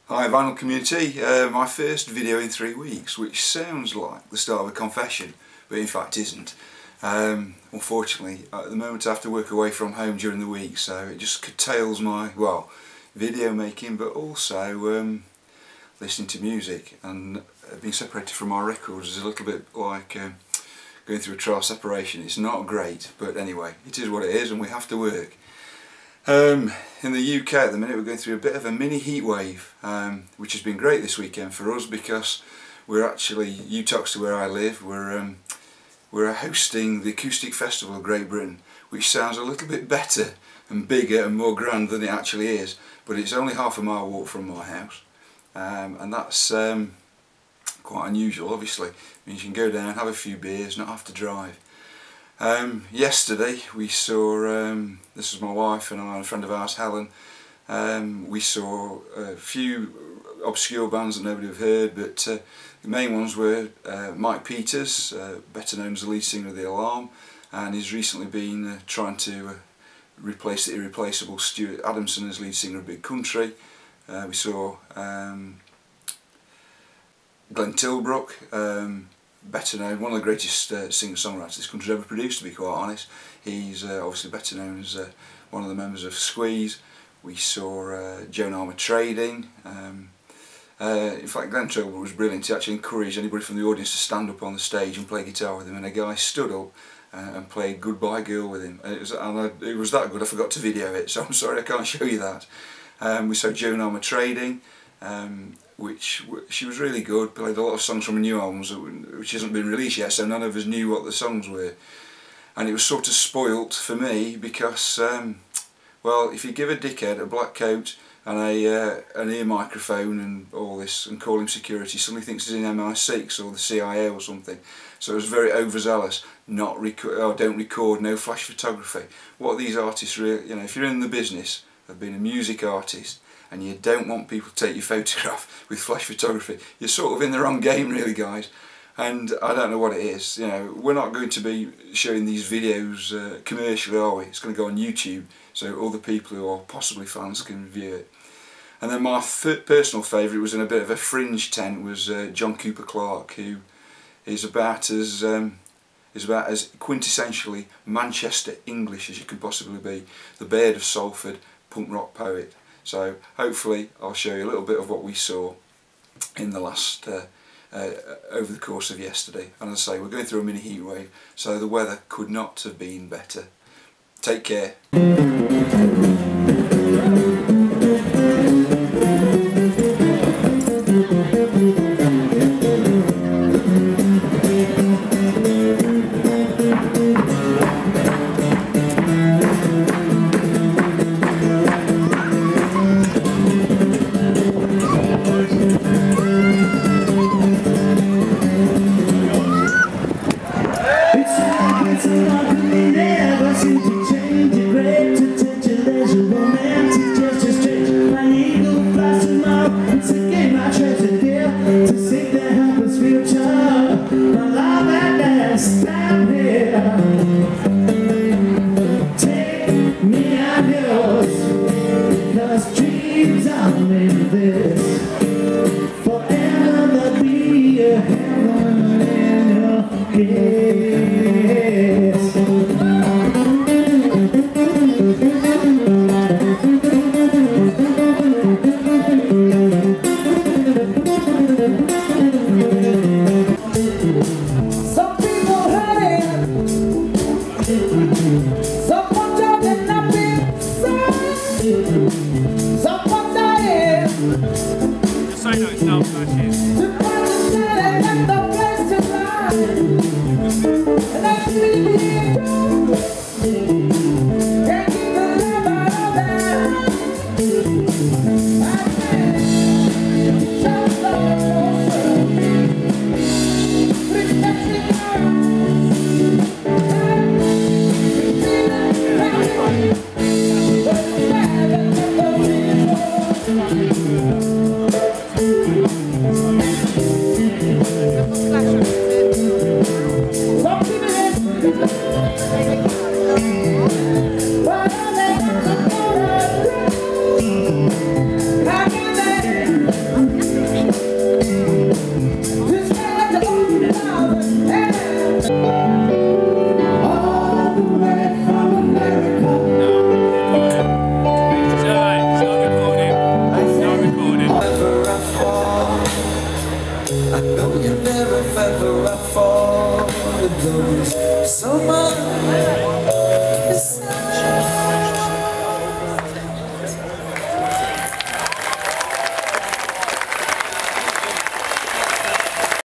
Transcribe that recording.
Hi Vinyl community, my first video in 3 weeks, which sounds like the start of a confession, but in fact isn't. Unfortunately, at the moment I have to work away from home during the week, so it just curtails my, well, video making, but also listening to music. And being separated from my records is a little bit like going through a trial separation. It's not great, but anyway, it is what it is and we have to work. In the UK at the minute we're going through a bit of a mini heat wave, which has been great this weekend for us because we're actually, Utox, where I live, we're hosting the Acoustic Festival of Great Britain, which sounds a little bit better and bigger and more grand than it actually is, but it's only half a mile walk from my house, and that's quite unusual. Obviously it means you can go down, have a few beers, not have to drive. Yesterday we saw, this was my wife and I and a friend of ours, Helen, we saw a few obscure bands that nobody have heard, but the main ones were Mike Peters, better known as the lead singer of The Alarm, and he's recently been trying to replace the irreplaceable Stuart Adamson as lead singer of Big Country. We saw Glenn Tilbrook, better known, one of the greatest singer-songwriters this country's ever produced, to be quite honest. He's obviously better known as one of the members of Squeeze. We saw Joan Armour Trading. In fact, Glenn Tilbrook was brilliant. He actually encouraged anybody from the audience to stand up on the stage and play guitar with him, and a guy stood up and played Goodbye Girl with him. It was that good I forgot to video it, so I'm sorry I can't show you that. We saw Joan Armour Trading, which she was really good, played a lot of songs from her new albums which hasn't been released yet, so none of us knew what the songs were. And it was sort of spoilt for me because, well, if you give a dickhead a black coat and an ear microphone and all this and call him security, suddenly thinks he's in MI6 or the CIA or something. So it was very overzealous, don't record, no flash photography. What these artists really, you know, if you're in the business of being a music artist and you don't want people to take your photograph with flash photography, you're sort of in the wrong game really, guys. And I don't know what it is, you know, we're not going to be showing these videos commercially, are we? It's going to go on YouTube so other people who are possibly fans can view it. And then my personal favourite was in a bit of a fringe tent was John Cooper Clarke, who is about as quintessentially Manchester English as you can possibly be. The Baird of Salford, punk rock poet. So hopefully I'll show you a little bit of what we saw in the last, over the course of yesterday. And as I say, we're going through a mini heat wave, so the weather could not have been better. Take care. ever I fall in love with someone